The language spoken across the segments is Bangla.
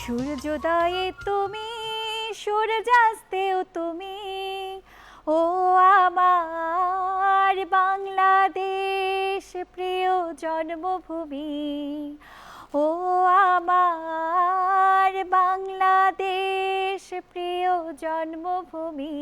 সূর্যোদয়ে তুমি, সূর্যাস্তেও তুমি, ও আমার বাংলাদেশ প্রিয় জন্মভূমি, ও আমার বাংলাদেশ প্রিয় জন্মভূমি।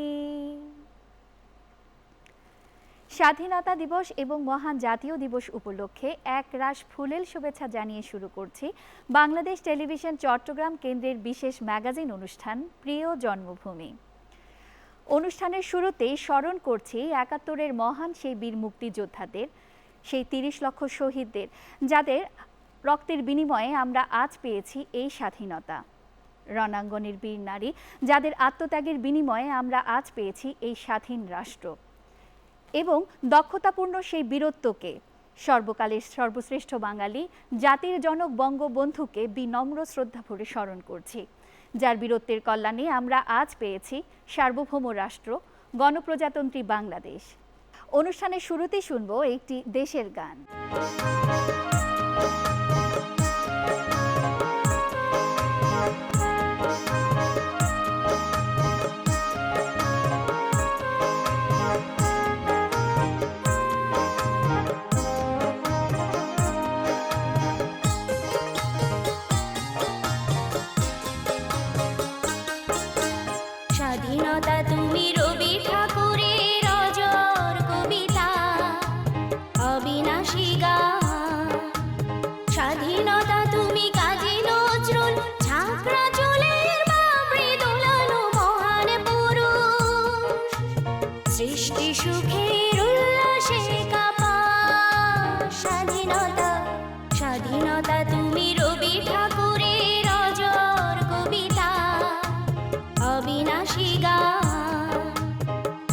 স্বাধীনতা দিবস এবং মহান জাতীয় দিবস উপলক্ষে একরাশ ফুলেল শুভেচ্ছা জানিয়ে শুরু করছি বাংলাদেশ টেলিভিশন চট্টগ্রাম কেন্দ্রের বিশেষ ম্যাগাজিন অনুষ্ঠান প্রিয় জন্মভূমি। অনুষ্ঠানের শুরুতেই স্মরণ করছি ৭১-এর মহান সেই বীর মুক্তিযোদ্ধাদের, সেই ৩০ লক্ষ শহীদদের, যাদের রক্তের বিনিময়ে আমরা আজ পেয়েছি এই স্বাধীনতা। রণাঙ্গনের বীর নারী, যাদের আত্মত্যাগের বিনিময়ে আমরা আজ পেয়েছি এই স্বাধীন রাষ্ট্র। এবং দক্ষতাপূর্ণ সেই বীরত্বকে, সর্বকালের সর্বশ্রেষ্ঠ বাঙালি জাতির জনক বঙ্গবন্ধুকে বিনম্র শ্রদ্ধা ভরে স্মরণ করছি, যার বীরত্বের কল্যাণে আমরা আজ পেয়েছি সার্বভৌম রাষ্ট্র গণপ্রজাতন্ত্রী বাংলাদেশ। অনুষ্ঠানের শুরুতেই শুনব একটি দেশের গান। স্বাধীনতা তুমি রবি ঠাকুরের অজর কবিতা, অবিনাশী গান। স্বাধীনতা তুমি কাজী নজরুল, ছাঁকড়া চুলের বাবরি দোলানো মহান পুরুষ। সৃষ্টি সুখের উল্লাসে কাপা স্বাধীনতা, স্বাধীনতা তুমি রবি ঠাকুরের অজর কবিতা, অবিনাশী গান।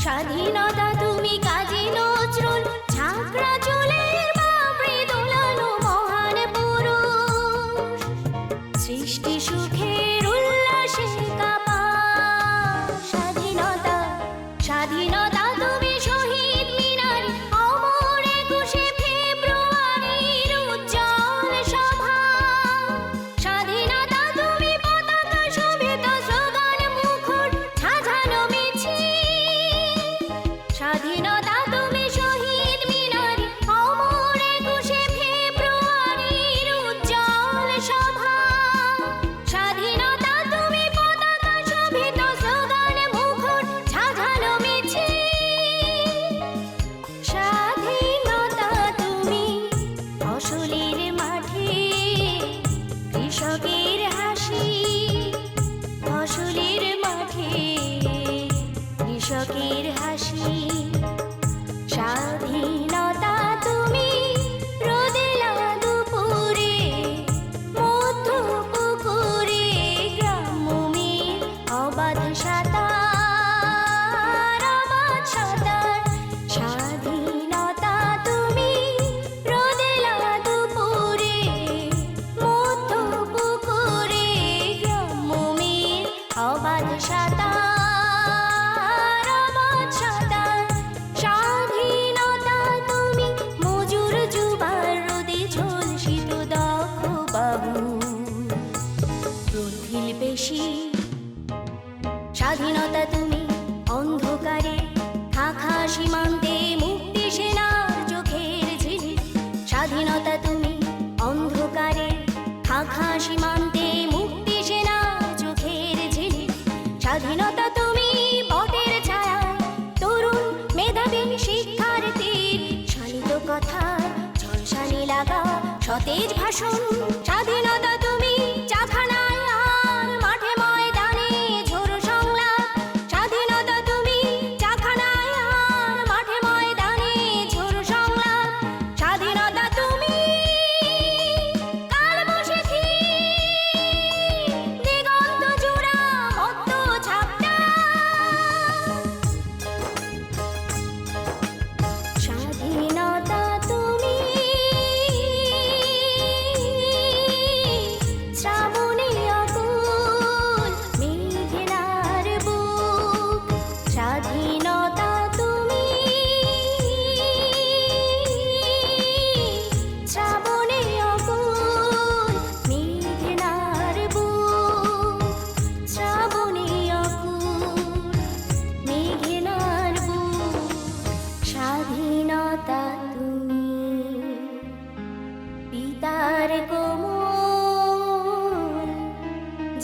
স্বাধীনতা তুমি কাজী নজরুল, ছাঁকড়া চুলের বাবরি দোলানো মহান পুরুষ। সৃষ্টি সুখের উল্লাসে কাপা স্বাধীনতা, স্বাধীনতা তুমি শহীদ মিনার, অমর ২১শে ফেব্রুয়ারির উজ্জ্বল সভা। স্বাধীনতা তুমি পতাকা শোভিত স্লোগান মুখর সাজানো মিছিল। স্বাধীনতা তুমি শহীদ মিনার, অমর ২১শে ফেব্রুয়ারির উজ্জ্বল সভা। স্বাধীনতা তুমি পতাকা শোভিত স্লোগান মুখর সাজানো মিছিল। স্বাধীনতা তুমি ফসলের মাঠে কৃষকের হাসি, ফসলের মাঠে কৃষকের হাসি। স্বাধীনতা তুমি রোদেলা দুপুরে মধ্য পুকুরে গ্রামভূমির অবাধ সাঁতার, অবাধ সাঁতার। স্বাধীনতা তুমি রোদেলা দুপুরে মধ্য পুকুরে গ্রামভূমির অবাধ সাঁতার, অবাধ সাঁতার। স্বাধীনতা তুমি মজুর যুবার রোদে ঝলসিত দক্ষ বাবু প্রথিল পেশি। স্বাধীনতা তুমি অন্ধকারে খাখা সীমান্তে মুক্তি সেনার চোখের ঝিলিক। স্বাধীনতা তুমি অন্ধকারে খাখা সীমান্তে মুক্তি সেনার চোখের ঝিলিক। স্বাধীনতা তুমি বটের ছায়া, তরুণ মেধাবী শিক্ষার্থীর শালিত কথা, ঝলসানি লাগা সতেজ ভাষণ। স্বাধীনতা তুমি চাখানায় আর মাঠে ময়দানে ঝোড়ো সংলাপ। স্বাধীনতা তুমি চাখানায় আর মাঠে ময়দানে ঝোড়ো সংলাপ। স্বাধীনতা তুমি কালবৈশাখী দিগন্ত জোড়া মত্ত ঝাপটা। স্বাধীনতা তুমি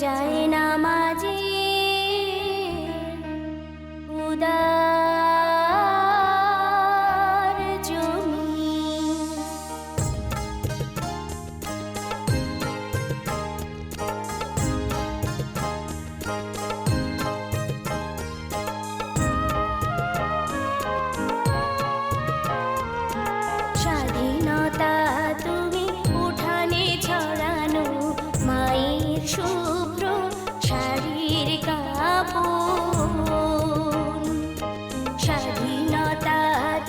যায় না মাঝে উদার জমি। স্বাধীনতা তুমি উঠানে ছড়ানো মায়ের শুভ্র শাড়ির কাপড়। স্বাধীনতা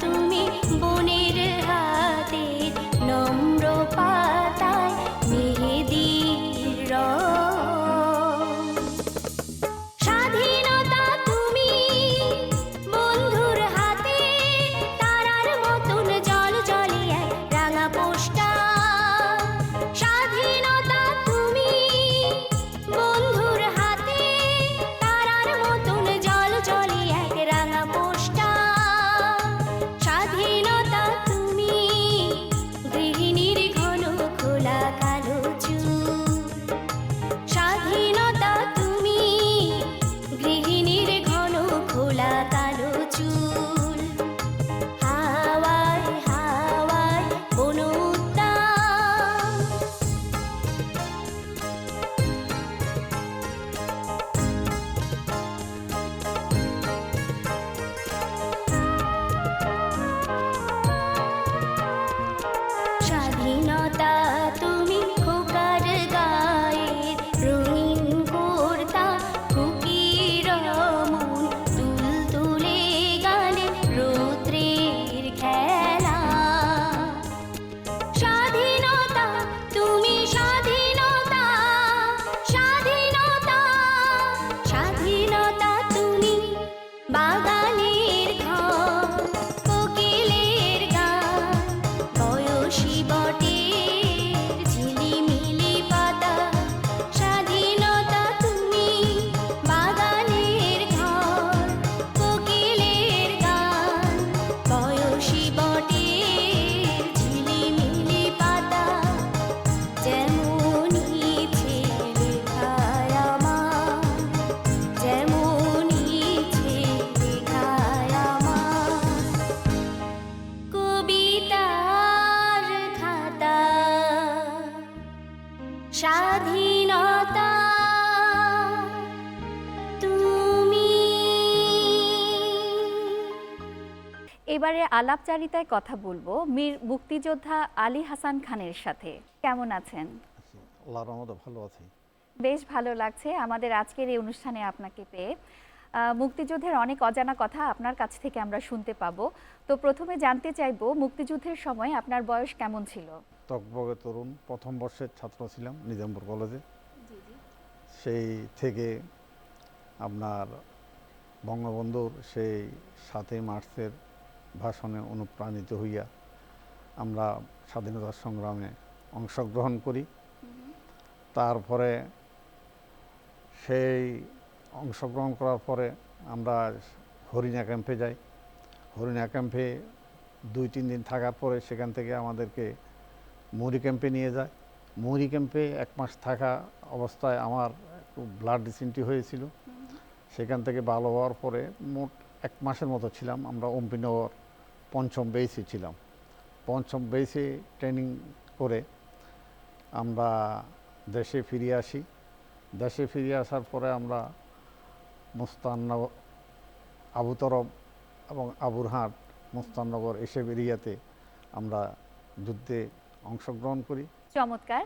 তুমি বোনের হাতের নম্র পাতায় মেহেদির রং। স্বাধীনতা তুমি বন্ধুর হাতে তারার মতন জল জলে এক রাঙা পোস্টার। স্বাধীনতা তুমি বন্ধুর হাতে তারার মতন জল জলে এক রাঙা পোস্টার। স্বাধীনতা তুমি গৃহিণীর ঘন খোলা কালো চুল। স্বাধীনতা তুমি গৃহিণীর ঘন খোলা কালো চুল। হাওয়ায় হাওয়ায় কোনো উদ্যান। স্বাধীনতা তুমি খোকার গায়ের রঙিন কুর্তা খুকির মন তুলতুলে গানে রৌদ্রের খেলা। স্বাধীনতা তুমি স্বাধীনতা স্বাধীনতা স্বাধীনতা তুমি বাগানের ঘর কোকিলের গান বয়সী বটের ঝিলিমিলি পাতা। স্বাধীনতা তুমি বাগানের ঘর কোকিলের গান বয়সী বটের ঝিলিমিলি পাতা। যেমনই ছেলে খায় আমার যেমনই ছেলে খায় আমার কবিতার খাতা। স্বাধীনতা তুমি। এবারে আলাপচারিতায় কথা বলবো মীর মুক্তিযোদ্ধা আলী হাসান খানের সাথে। কেমন আছেন? আল্লাহর রহমতে ভালো আছি। বেশ ভালো লাগছে আমাদের আজকের এই অনুষ্ঠানে আপনাকে পেয়ে। মুক্তিযুদ্ধের অনেক অজানা কথা আপনার কাছ থেকে আমরা শুনতে পাবো। তো প্রথমে জানতে চাইবো মুক্তিযুদ্ধের সময় আপনার বয়স কেমন ছিল? টকবগে তরুণ, প্রথম বর্ষের ছাত্র ছিলাম নিজামপুর কলেজে। সেই থেকে আপনার বঙ্গবন্ধুর সেই ৭ই মার্চের ভাষণে অনুপ্রাণিত হইয়া আমরা স্বাধীনতা সংগ্রামে অংশগ্রহণ করি। তারপরে সেই অংশগ্রহণ করার পরে আমরা হরিণা ক্যাম্পে যাই। হরিণা ক্যাম্পে ২-৩ দিন থাকার পরে সেখান থেকে আমাদেরকে মুহুরী ক্যাম্পে নিয়ে যায়। মুহুরী ক্যাম্পে ১ মাস থাকা অবস্থায় আমার একটু ব্লাড ডিসেন্ট্রি হয়েছিল। সেখান থেকে ভালো হওয়ার পরে মোট ১ মাসের মতো ছিলাম আমরা অম্পিনগর পঞ্চম বেসে ছিলাম। পঞ্চম বেসে ট্রেনিং করে আমরা দেশে ফিরে আসি। দেশে ফিরে আসার পরে আমরা মুস্তাননগর, আবুতরফ এবং আবুরহাট, মুস্তাননগর এসব এরিয়াতে আমরা যুদ্ধে অংশগ্রহণ করি। চমৎকার।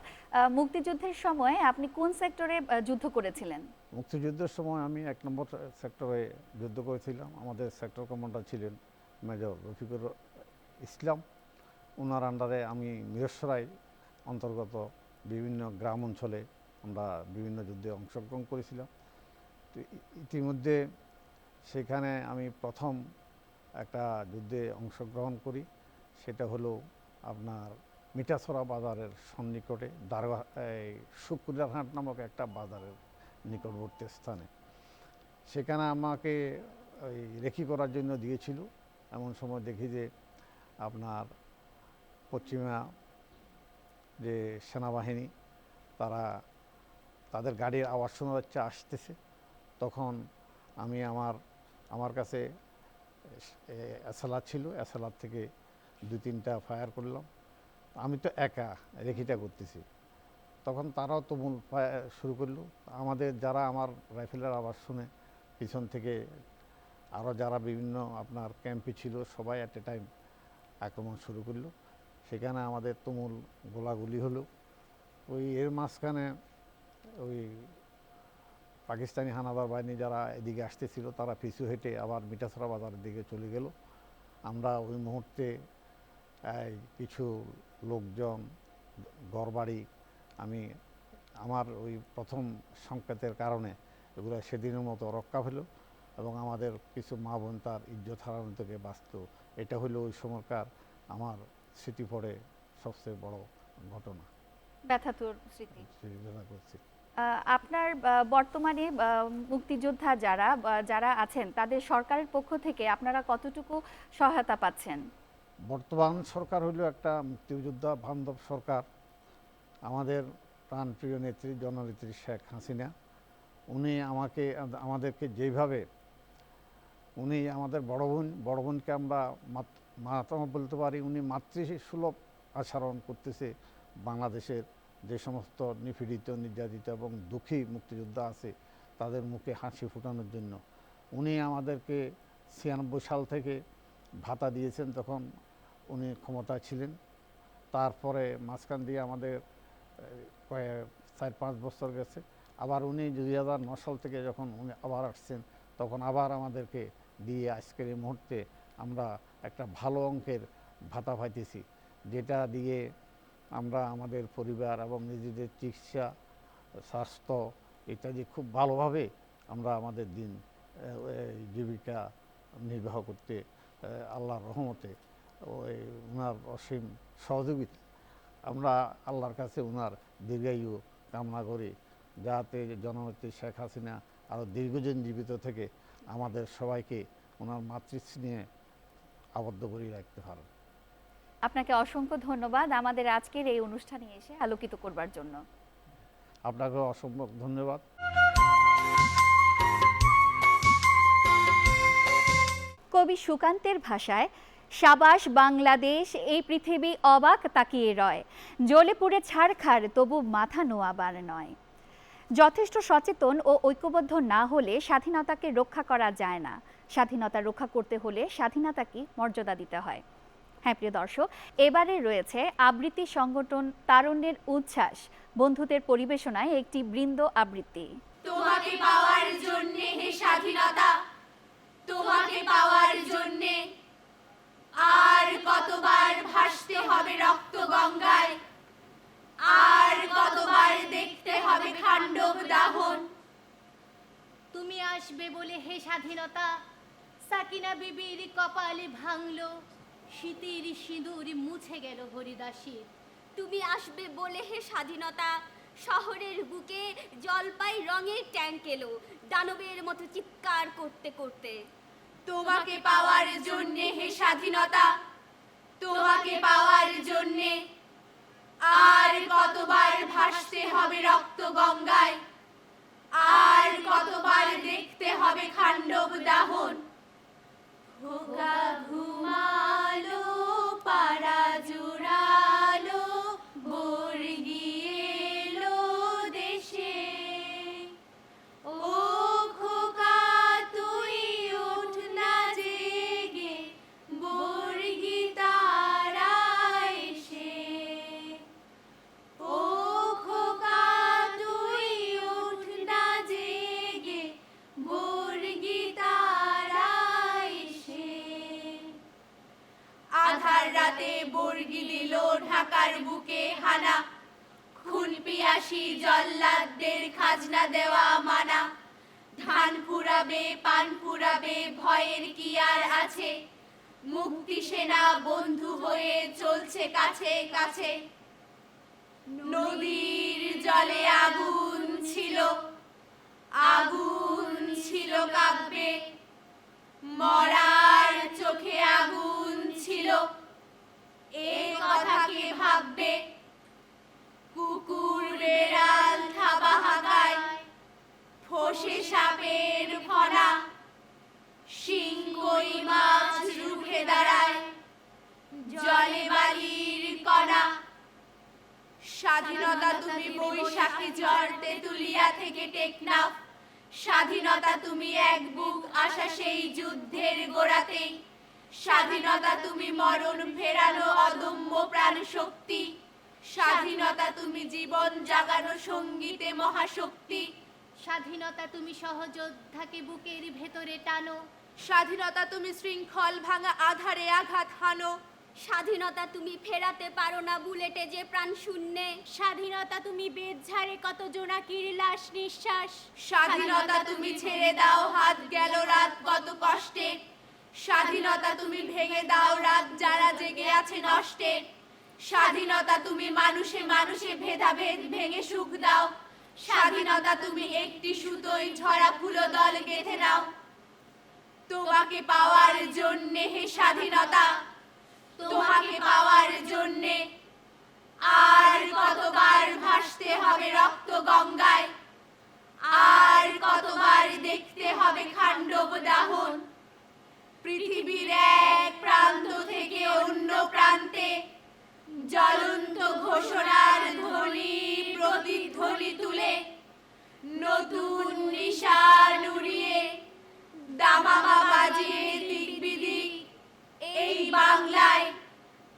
মুক্তিযুদ্ধের সময় আপনি কোন সেক্টরে যুদ্ধ করেছিলেন? মুক্তিযুদ্ধের সময় আমি ১ নম্বর সেক্টরে যুদ্ধ করেছিলাম। আমাদের সেক্টর কমান্ডার ছিলেন মেজর রফিকুর ইসলাম। ওনার আন্ডারে আমি মিরসরাই অন্তর্গত বিভিন্ন গ্রাম অঞ্চলে আমরা বিভিন্ন যুদ্ধে অংশগ্রহণ করেছিলাম। তো ইতিমধ্যে সেখানে আমি প্রথম একটা যুদ্ধে অংশগ্রহণ করি। সেটা হলো আপনার মিঠাছড়া বাজারের সন্নিকটে শুক্রিয়ারহাট নামক একটা বাজারের নিকটবর্তী স্থানে। সেখানে আমাকে রেকি করার জন্য দিয়েছিল। এমন সময় দেখি যে আপনার পশ্চিমা যে সেনাবাহিনী তারা তাদের গাড়ির আওয়াজ শোনা যাচ্ছে আসতেছে, তখন আমি আমার কাছে এসএলআর ছিল, এসএলআর থেকে 2-3টা ফায়ার করলাম। আমি তো একা রেখিটা করতেছি, তখন তারাও তুমুল ফায়ার শুরু করলো। আমাদের যারা আমার রাইফেলের আওয়াজ শুনে পিছন থেকে আরও যারা বিভিন্ন আপনার ক্যাম্পে ছিল সবাই অ্যাট এ টাইম আক্রমণ শুরু করলো। সেখানে আমাদের তুমুল গোলাগুলি হলো। ওই এর মাঝখানে ওই পাকিস্তানি হানাদার বাহিনী যারা এদিকে আসতেছিল তারা পিছু হেঁটে আবার মিঠাছড়া বাজারের দিকে চলে গেল। আমরা ওই মুহূর্তে কিছু লোকজন, ঘরবাড়ি, আমার ওই প্রথম সংকেতের কারণে এগুলো সেদিনের মতো রক্ষা পেল এবং আমাদের কিছু মা বোন তার ইজ্জত হারানো থেকে বাঁচত। এটা হলো ওই সময়কার আমার স্মৃতি পড়ে সবচেয়ে বড় ঘটনা। ব্যথাতুর স্মৃতি। সেটা করছি। আপনার বর্তমানে মুক্তিযোদ্ধা যারা আছেন তাদের সরকারের পক্ষ থেকে আপনারা কতটুকু সহায়তা পাচ্ছেন? বর্তমান সরকার হলো একটা মুক্তিযোদ্ধা বান্ধব সরকার। আমাদের প্রাণপ্রিয় নেত্রী জননেত্রী শেখ হাসিনা, উনি আমাদেরকে যেইভাবে উনি আমাদের বড় বোনকে আমরা মাতামহ বলতে পারি, উনি মাতৃসুলভ আচরণ করতেছে। বাংলাদেশের যে সমস্ত নিপীড়িত, নির্যাতিত এবং দুঃখী মুক্তিযোদ্ধা আছে তাদের মুখে হাসি ফোটানোর জন্য উনি আমাদেরকে 96 সাল থেকে ভাতা দিয়েছেন, তখন উনি ক্ষমতায় ছিলেন। তারপরে মাঝখান দিয়ে আমাদের 4-5 বছর গেছে, আবার উনি 2009 সাল থেকে যখন উনি আবার আসছেন তখন আবার আমাদেরকে দিয়ে আজকের এই মুহূর্তে আমরা একটা ভালো অঙ্কের ভাতা পাইতেছি, যেটা দিয়ে আমরা আমাদের পরিবার এবং নিজেদের চিকিৎসা, স্বাস্থ্য ইত্যাদি খুব ভালোভাবে আমরা আমাদের দিন জীবিকা নির্বাহ করতে আল্লাহর রহমতে ওনার অসীম সহযোগিতা আমরা আল্লাহর কাছে ওনার দীর্ঘায়ু কামনা করি, যাতে জননেত্রী শেখ হাসিনা আরও দীর্ঘদিন জীবিত থেকে আমাদের সবাইকে ওনার মাতৃস্নেহে আবদ্ধ করে রাখতে পারেন। আপনাকে অসংখ্য ধন্যবাদ আমাদের আজকের এই অনুষ্ঠানে এসে আলোকিত করবার জন্য। আপনাকেও অসংখ্য ধন্যবাদ। কবি সুকান্তের ভাষায়, সাবাস বাংলাদেশ, এই পৃথিবী অবাক তাকিয়ে রয়, জ্বলে পুড়ে ছারখার তবু মাথা নোয়াবার নয়। যথেষ্ট সচেতন ও ঐক্যবদ্ধ না হলে স্বাধীনতাকে রক্ষা করা যায় না। স্বাধীনতা রক্ষা করতে হলে স্বাধীনতাকে মর্যাদা দিতে হয়। হ্যাঁ প্রিয় দর্শক, এবারে রয়েছে আবৃত্তি সংগঠন তারুণ্যের উচ্ছ্বাস বন্ধুদের পরিবেশনায় একটি বৃন্দ আবৃত্তি। তোমাকে পাওয়ার জন্যে হে স্বাধীনতা, তোমাকে পাওয়ার জন্যে আর কতবার ভাসতে হবে রক্ত গঙ্গায়, আর কতবার দেখতে হবে খান্ডব দাহন। তুমি আসবে বলে হে স্বাধীনতা, সাকিনা বিবির কপালে ভাঙলো, শীতের সিঁদুর মুছে গেল হরিদাসীর। তুমি আসবে বলে হে স্বাধীনতা, শহরের বুকে জলপাই রঙের ট্যাঙ্ক এলো দানবের মতো চিৎকার করতে করতে। তোমাকে পাওয়ার জন্যে হে স্বাধীনতা, তোমাকে পাওয়ার জন্যে আর কতবার ভাসতে হবে রক্ত গঙ্গায়, আর কতবার দেখতে হবে খান্ডব দাহন। খোকা ঘুমালো, পাড়া জুড়ালো, বর্গি এলো দেশে। ও খোকা তুই উঠ না জেগে, বর্গি তারা এসে। ও খোকা তুই উঠ না জেগে, বর্গি তারা এসে। আধার রাতে বর্গি দিল ঢাকার বুকে হানা, খুন পিয়াসী জল্লাদদের খাজনা দেওয়া মানা। ধান ফুরাবে, পান ফুরাবে, ভয়ের কি আর আছে, মুক্তি সেনা বন্ধু হয়ে চলছে কাছে কাছে। নদীর জলে আগুন ছিল, আগুন ছিল কাব্যে, মরার চোখে আগুন ছিল, এ কথা কে ভাববে। কুকুর বেড়াল থাবা হাঁকার স্বাধীনতা তুমি বৈশাখী ঝড় তেঁতুলিয়া থেকে টেকনাফ, স্বাধীনতা তুমি এক বুক আশা সেই যুদ্ধের গোড়াতেই, স্বাধীনতা তুমি মরণ ফেরানো অদম্য প্রাণ শক্তি, স্বাধীনতা তুমি জীবন জাগানো সঙ্গীতে মহাশক্তি, স্বাধীনতা তুমি সহযোদ্ধাকে বুকের ভেতরে টানো, স্বাধীনতা তুমি শৃঙ্খল ভাঙা আধারে আঘাত হানো, স্বাধীনতা তুমি ফেরাতে পারো না বুলেটে যে প্রাণ শূন্যে, স্বাধীনতা তুমি বেদ ঝাড়ে কত জোনাকির লাশ নিঃশ্বাস, স্বাধীনতা তুমি ছেড়ে দাও হাত গেল রাত কত কষ্টে, স্বাধীনতা তুমি ভেঙে দাও রাত যারা জেগে আছে নষ্টে, স্বাধীনতা তুমি মানুষে মানুষে ভেদাভেদ ভেঙে সুখ দাও, স্বাধীনতা তুমি একটি সুতোয় ঝরা ফুলদল গেঁথে নাও, তোমাকে পাওয়ার জন্যে হে স্বাধীনতা, তোমাকে পাওয়ার জন্যে আর কতবার ভাসতে হবে রক্ত গঙ্গায়, আর কতবার দেখতে হবে খান্ডব দাহন, পৃথিবীর এক প্রান্ত থেকে অন্য প্রান্তে জ্বলন্ত ঘোষণার ধ্বনি প্রতিধ্বনি তুলে নতুন নিশান উড়িয়ে দামামা বাজিয়ে দিক বিদিক এই বাংলায়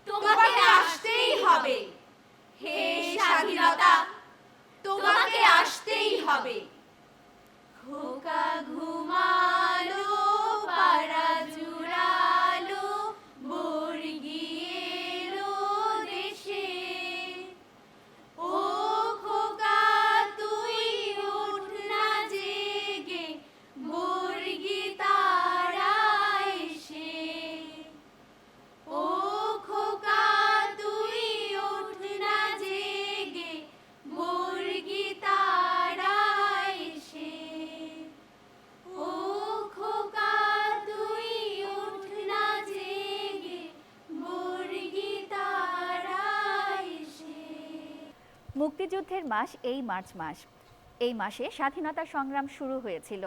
তোমাকে আসতেই হবে হে স্বাধীনতা, তোমাকে আসতেই হবে। খোকা ঘুমালো পাড়া জুড়ালো বর্গি এলো দেশে, ও খোকা তুই ওঠ না জেগে বর্গি তারা এসে, ও খোকা তুই ওঠ না জেগে বর্গি তারা এসে, ও খোকা তুই ওঠ না জেগে বর্গি তারা এসে। মুক্তিযুদ্ধের মাস এই মার্চ মাস। এই মাসে স্বাধীনতা সংগ্রাম শুরু হয়েছিল।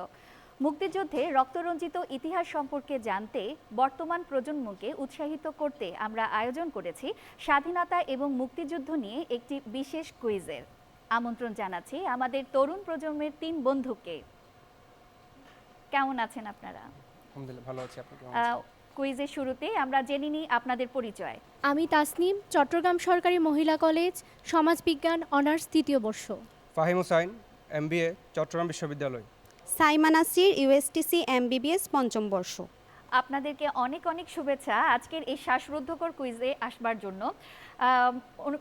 মুক্তিযুদ্ধে রক্তরঞ্জিত ইতিহাস সম্পর্কে জানতে বর্তমান প্রজন্মকে উৎসাহিত করতে আমরা আয়োজন করেছি স্বাধীনতা এবং মুক্তিযুদ্ধ নিয়ে একটি বিশেষ কুইজের। আমন্ত্রণ জানাচ্ছি আমাদের তরুণ প্রজন্মের 3 বন্ধুকে। কেমন আছেন আপনারা? আলহামদুলিল্লাহ ভালো আছি, আপনি কেমন আছেন? কুইজের শুরুতে আমরা জেনে নিই আপনাদের পরিচয়। আমি তাসনিম, চট্টগ্রাম সরকারি মহিলা কলেজ সমাজবিজ্ঞান অনার্স 3য় বর্ষ। ফাহিম হুসাইন, MBA, চট্টগ্রাম বিশ্ববিদ্যালয়। সাইমা নাসির, USTC MBBS 5ম বর্ষ। আপনাদেরকে অনেক অনেক শুভেচ্ছা আজকের এই শ্বাসরুদ্ধকর কুইজে আসবার জন্য।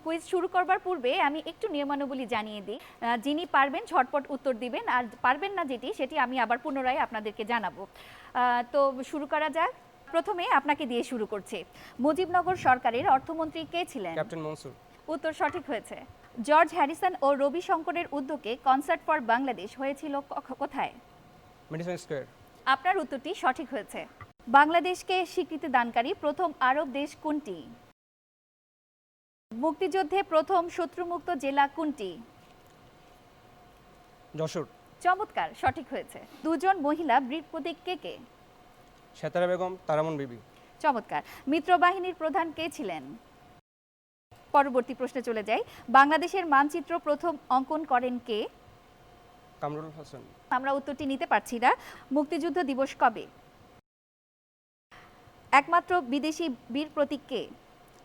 কুইজ শুরু করবার পূর্বে আমি একটু নিয়মানুবলী জানিয়ে দিই। যিনি পারবেন ঝটপট উত্তর দিবেন, আর পারবেন না সেটি আমি আবার পুনরায় আপনাদেরকে জানাবো। তো শুরু করা যাক। প্রথমে আপনাকে দিয়ে শুরু করছি। মুজিবনগর সরকারের অর্থমন্ত্রী কে ছিলেন? ক্যাপ্টেন মনসুর। উত্তর সঠিক হয়েছে। জর্জ হ্যারিসন ও রবি শঙ্করের উদ্যোগে কনসার্ট ফর বাংলাদেশ হয়েছিল কোথায়? Medicine square. আপনার উত্তরটি সঠিক হয়েছে। বাংলাদেশকে স্বীকৃতি দানকারী প্রথম আরব দেশ কোনটি? মুক্তিযুদ্ধে প্রথম শত্রুমুক্ত জেলা কোনটি? যশোর। চমৎকার, সঠিক হয়েছে। দুজন মহিলা বীর প্রতীক কে কে? সেতারা বেগম, তারামন বিবি। চমৎকার। মিত্রবাহিনীর প্রধান কে ছিলেন? পরবর্তী প্রশ্নে চলে যাই। বাংলাদেশের মানচিত্র প্রথম অঙ্কন করেন কে? কামরুল হাসান। আমরা উত্তরটি নিতে পারছি না। মুক্তিযুদ্ধ দিবস কবে? একমাত্র বিদেশি বীর প্রতীক কে?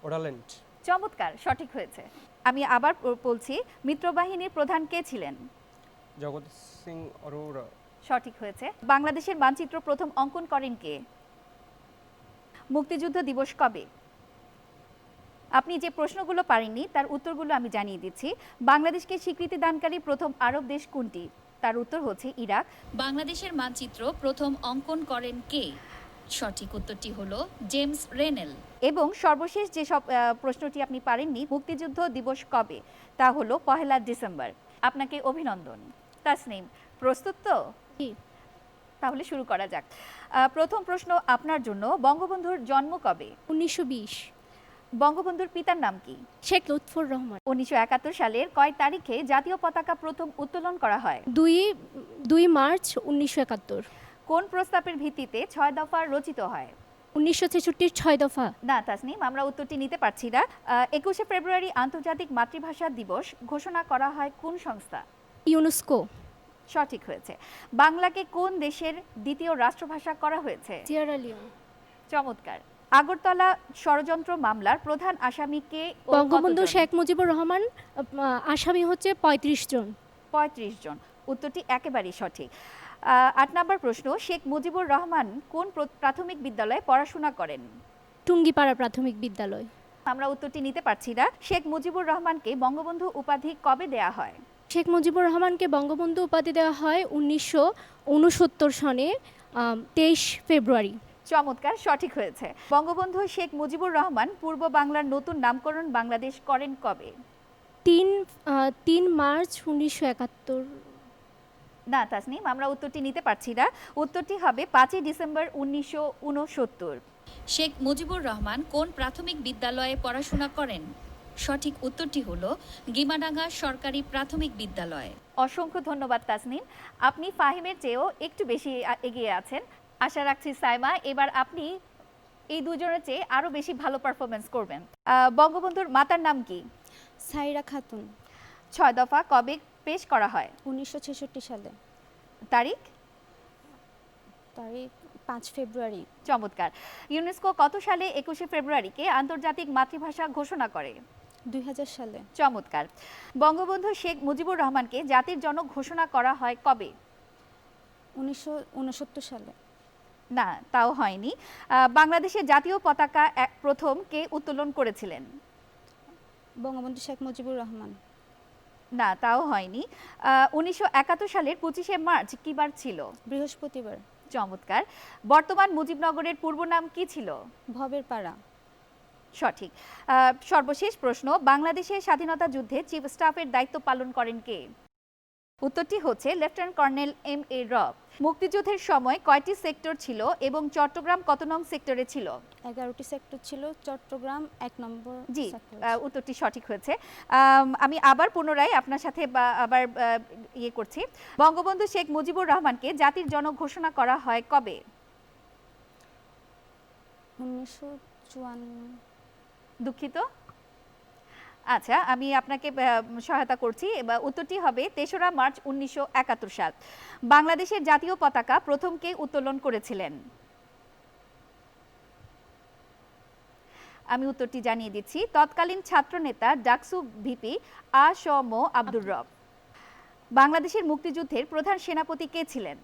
ওডাল্যান্ড। চমৎকার, সঠিক হয়েছে। আমি আবার বলছি, মিত্রবাহিনীর প্রধান কে ছিলেন? জগৎ সিং অরোরা। সঠিক হয়েছে। বাংলাদেশের মানচিত্র প্রথম অঙ্কন করেন কে? মুক্তিযুদ্ধ দিবস কবে? আপনি যে প্রশ্নগুলো পারেননি তার উত্তরগুলো আমি জানিয়ে দিচ্ছি। বাংলাদেশকে স্বীকৃতি দানকারী প্রথম আরব দেশ কোনটি? তার উত্তর হচ্ছে ইরাক। বাংলাদেশের মানচিত্র প্রথম অঙ্কন করেন কে? সঠিক উত্তরটি হলো জেমস রেনেল। এবং সর্বশেষ যে সব প্রশ্নটি আপনি পারেননি, মুক্তিযুদ্ধ দিবস কবে? তা হলো 1 ডিসেম্বর। আপনাকে অভিনন্দন। তাসনিম, প্রস্তুত তো? জি। তাহলে শুরু করা যাক। প্রথম প্রশ্ন আপনার জন্য। বঙ্গবন্ধুর জন্ম কবে? 1920। বঙ্গবন্ধুর পিতার নাম কি? শেখ লুৎফর রহমান। 1971 সালের কয় তারিখে জাতীয় পতাকা প্রথম উত্তোলন করা হয়? 2 মার্চ 1971। কোন প্রস্তাবের ভিত্তিতে 6 দফা রচিত হয়? 1966 6 দফা। না তাসনিম, আমরা উত্তরটি নিতে পারছি না। 21শে ফেব্রুয়ারি আন্তর্জাতিক মাতৃভাষা দিবস ঘোষণা করা হয় কোন সংস্থা? ইউনেস্কো। সঠিক হয়েছে। বাংলাকে কোন দেশের দ্বিতীয় রাষ্ট্রভাষা করা হয়েছে? Sierra Leone. চমৎকার। আগরতলা ষড়যন্ত্র মামলার প্রধান আসামি কে ও বঙ্গবন্ধু কতজন? শেখ মুজিবুর রহমান। আসামি হচ্ছে 35 জন। 35 জন। উত্তরটি একেবারেই সঠিক। 8 নম্বর প্রশ্ন, শেখ মুজিবুর রহমান কোন প্রাথমিক বিদ্যালয়ে পড়াশোনা করেন? টুঙ্গিপাড়া প্রাথমিক বিদ্যালয়। আমরা উত্তরটি নিতে পারছি না। শেখ মুজিবুর রহমানকে বঙ্গবন্ধু উপাধি কবে দেয়া হয়? শেখ মুজিবুর রহমানকে বঙ্গবন্ধু উপাধি দেওয়া হয় 1969 সনে 23 ফেব্রুয়ারি। চমৎকার, সঠিক হয়েছে। বঙ্গবন্ধু শেখ মুজিবুর রহমান পূর্ব বাংলার নতুন নামকরণ বাংলাদেশ করেন কবে? 3 মার্চ 1971। না তাসনিম, আমরা উত্তরটি নিতে পারছি না। উত্তরটি হবে 5 ডিসেম্বর 1969। শেখ মুজিবুর রহমান কোন প্রাথমিক বিদ্যালয়ে পড়াশোনা করেন? সঠিক উত্তরটি হলো গিমাডাঙ্গা সরকারি প্রাথমিক বিদ্যালয়। অসংখ্য ধন্যবাদ তাসনিম, আপনি ফাহিমের চেয়েও একটু বেশি এগিয়ে আছেন। আশা রাখছি সাইমা এবার আপনি এই দুজনের চেয়ে আরো বেশি ভালো পারফরমেন্স করবেন। বঙ্গবন্ধুর মাতার নাম কি? সাইরা খাতুন। 6 দফা কবে পেশ করা হয়? 1966 সালে। তারিখ? তারিখ 5 ফেব্রুয়ারি। চমৎকার। ইউনেস্কো কত সালে 21শে ফেব্রুয়ারিকে আন্তর্জাতিক মাতৃভাষা ঘোষণা করে? 2000 সালে। চমৎকার। বঙ্গবন্ধু শেখ মুজিবুর রহমানকে জাতির জনক ঘোষণা করা হয় কবে? 1969 সালে। না, তাও হয়নি। বাংলাদেশের জাতীয় পতাকা প্রথম কে উত্তোলন করেছিলেন? বঙ্গবন্ধু শেখ মুজিবুর রহমান। না, তাও হয়নি। 1971 সালের 25শে মার্চ কি বার ছিল? বৃহস্পতিবার। চমৎকার। বর্তমান মুজিবনগরের পূর্ব নাম কি ছিল? ভবের পাড়া। সঠিক। সর্বশেষ প্রশ্ন, বাংলাদেশের স্বাধীনতা যুদ্ধে চিফ স্টাফের দায়িত্ব পালন করেন কে? উত্তরটি হচ্ছে লেফটেন্যান্ট কর্নেল M.A. রব। মুক্তিযুদ্ধের সময় কয়টি সেক্টর ছিল এবং চট্টগ্রাম কত নং সেক্টরে ছিল? 11টি সেক্টর ছিল, চট্টগ্রাম 1 নম্বর জি, সেক্টর। উত্তরটি সঠিক হয়েছে। আমি আবার পুনরায় আপনার সাথে আবার ইয়ে করছি। বঙ্গবন্ধু শেখ মুজিবুর রহমানকে জাতির জনক ঘোষণা করা হয় কবে? 1954। দুঃখিত। আচ্ছা, আমি আপনাকে সহায়তা করছি। উত্তরটি হবে 3রা মার্চ 1971 সাল। বাংলাদেশের জাতীয় পতাকা প্রথম কে উত্তোলন করেছিলেন? আমি উত্তরটি জানিয়ে দিচ্ছি। তৎকালীন ছাত্রনেতা ডাকসু ভিপি আ.স.ম. আব্দুর রব। বাংলাদেশের মুক্তিযুদ্ধের প্রধান সেনাপতি কে ছিলেন?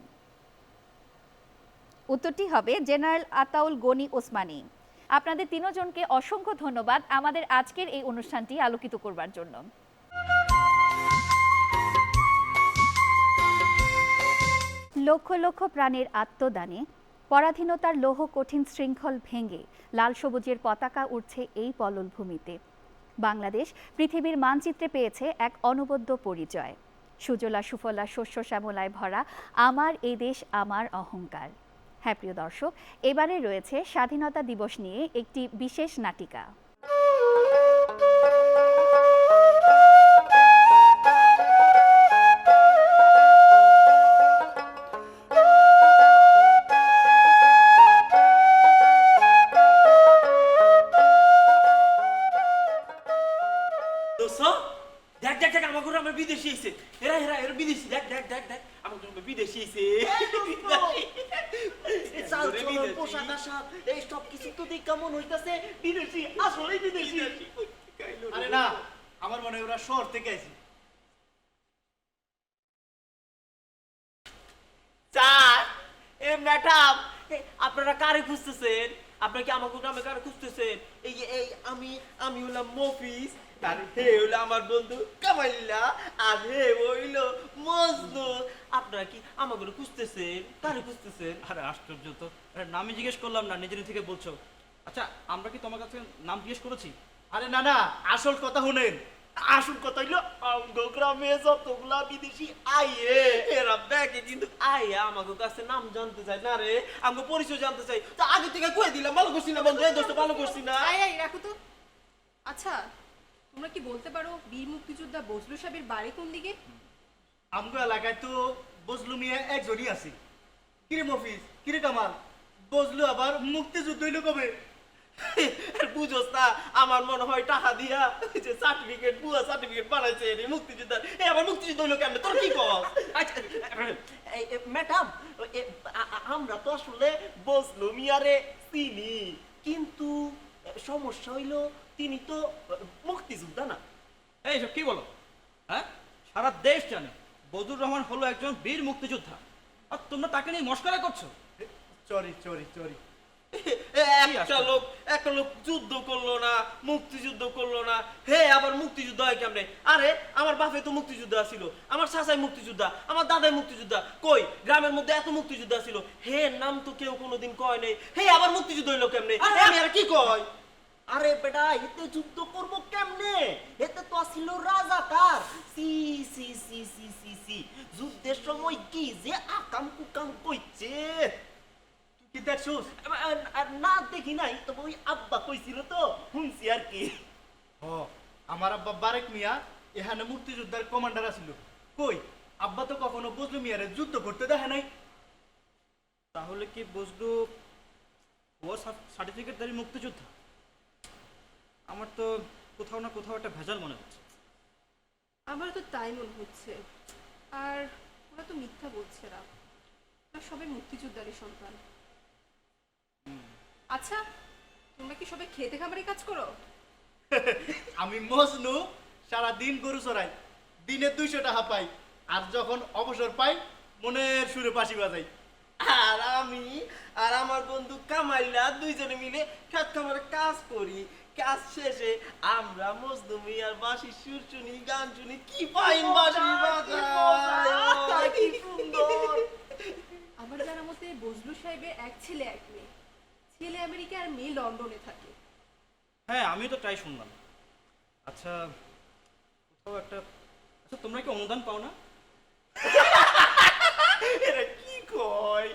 উত্তরটি হবে জেনারেল আতাউল গনি ওসমানী। আপনাদের তিনজনকে অসংখ্য ধন্যবাদ আমাদের আজকের এই অনুষ্ঠানটি আলোকিত করবার জন্য। লক্ষ লক্ষ প্রাণের আত্মদানে পরাধীনতার লৌহ কঠিন শৃঙ্খল ভেঙে লাল সবুজের পতাকা উঠছে এই পলল ভূমিতে। বাংলাদেশ পৃথিবীর মানচিত্রে পেয়েছে এক অনবদ্য পরিচয়। সুজলা সুফলা শস্য শ্যামলায় ভরা আমার এই দেশ আমার অহংকার। হ্যাঁ প্রিয় দর্শক, এবারে রয়েছে স্বাধীনতা দিবস নিয়ে একটি বিশেষ নাটিকা। দেখ দেখ দেখ আমার ঘরে আমার বিদেশি এসে এরা এরা এরা বিদেশি দেখ দেখ দেখ দেখ আমার ঘরে বিদেশি এসে চাল চলন পোশাক আশাক এই সব কিছু তো দেখ কেমন হইতাছে বিদেশি, আসলেই বিদেশি। আরে না, আমার মনে হয় ওরা শহর থেকে আইছে। স্যার এ ম্যাডাম আপনারা কারে খুঁজতেছেন? আপনারা কি আমাকে গ্রামে কারে খুঁজতেছেন? এই এই আমি হলাম মফিজ, আর হে হলো আমার বন্ধু কামাইল্লা, আর হে হইল মজনু। আপনারা কি আমাকে খুঁজতেছেন? কারে খুঁজতেছেন? আরে আশ্চর্য তো, নামই জিজ্ঞেস করলাম না, নিজের থেকে বলছো। আচ্ছা, আমরা কি তোমার কাছে নাম জিজ্ঞেস করেছি? আরে না না, আসল কথা শুনেন। আসল কথা হইলো আমগো গ্রামে যতগুলা বিদেশি আইয়ে এরা ব্যাগে কিন্তু আইয়া আমাকে কাছে নাম জানতে চাই না রে, আমাকে পরিচয় জানতে চাই। তো আগে থেকে কয়ে দিলাম, ভালো করছি না বন্ধু, এই দোস্ত ভালো করছি না। রাখো তো। আচ্ছা, তোমরা কি বলতে পারো বীর মুক্তিযোদ্ধা বজলু সাহেবের বাড়ি কোন দিকে? আমগো এলাকায় তো বজলু মিয়া একজনই আছে। কিরে মফিজ, কিরে কামাল, বজলু আবার মুক্তিযুদ্ধ হইলো কবে? বুঝোস না, আমার মনে হয় টাকা দিয়া ওই যে সার্টিফিকেট, ভুয়া সার্টিফিকেট বানাইছে এই মুক্তিযোদ্ধা। আবার মুক্তিযুদ্ধ হইলো কেমনে, তোর কি কস? আচ্ছা ম্যাডাম, আমরা তো আসলে বজলু মিয়ারে চিনি, কিন্তু সমস্যা হইলো তিনি তো মুক্তিযোদ্ধা না। এই সব কি বলো? হ্যাঁ, সারা দেশ জানে বজলুর রহমান হলো একজন বীর মুক্তিযোদ্ধা, আর তোমরা তাকে নিয়ে মস্করা করছো। চরি চরি চরি একটা লোক যুদ্ধ করলো না, মুক্তিযুদ্ধ করলো না, হে আবার মুক্তিযুদ্ধ হয় কেমনে? আরে আমার বাপে তো মুক্তিযোদ্ধা ছিল, আমার চাচাই মুক্তিযোদ্ধা, আমার দাদাই মুক্তিযোদ্ধা। কই গ্রামের মধ্যে এত মুক্তিযোদ্ধা ছিল, হে নাম তো কেউ কোনোদিন কয় নাই, হে আবার মুক্তিযুদ্ধ হইলো কেমনে? আমি আর কি কয়? আরে বেটা, এতে যুদ্ধ করব কেমনে? এতে তো ছিল রাজাকার। সি সি সি সি সি সি যুদ্ধের সময় কি যে আকাম কুকাম কইছে, কি দেখছোস? না দেখি নাই, তবে ওই আব্বা কইছিল তো শুনছি আর কি। ও, আমার আব্বা বারেক মিয়া এখানে মুক্তিযোদ্ধার কমান্ডার ছিল। কই, আব্বা তো কখনো বজলু মিয়ারে যুদ্ধ করতে দেখে নাই। তাহলে কি বজলু ও সার্টিফিকেটধারী মুক্তিযোদ্ধা? আমার তো কোথাও না কোথাও একটা ভেজাল মনে হচ্ছে। আমার তো তাই মনে হচ্ছে। আর ওরা তো মিথ্যা বলছে না, ওরা সবাই মুক্তিযোদ্ধারই সন্তান। আচ্ছা, তোমরা কি সবাই খেতে খামারে কাজ করো? আমি মজনু সারাদিন গরু চড়াই, দিনে 200 টাকা পাই, আর যখন অবসর পাই মনের সুরে বাঁশি বাজাই। আর আমি আর আমার বন্ধু কামাইলা দুইজনে মিলে খেত খামারে কাজ করি। কাজ শেষে আমরা মজনু মিয়ার বাঁশি সুর শুনি, গান শুনি, কি ফাইন বাঁশি বাজায়, কি সুন্দর। আমার জানা মতে বজলু সাহেবের এক ছেলে এক মেয়ে, ছেলে আমেরিকা আর মেয়ে লন্ডনে থাকে। হ্যাঁ, আমি তো তাই শুনলাম। আচ্ছা, কোথাও একটা, আচ্ছা তোমরা কি অনুদান পাও না? এরা কি কয়?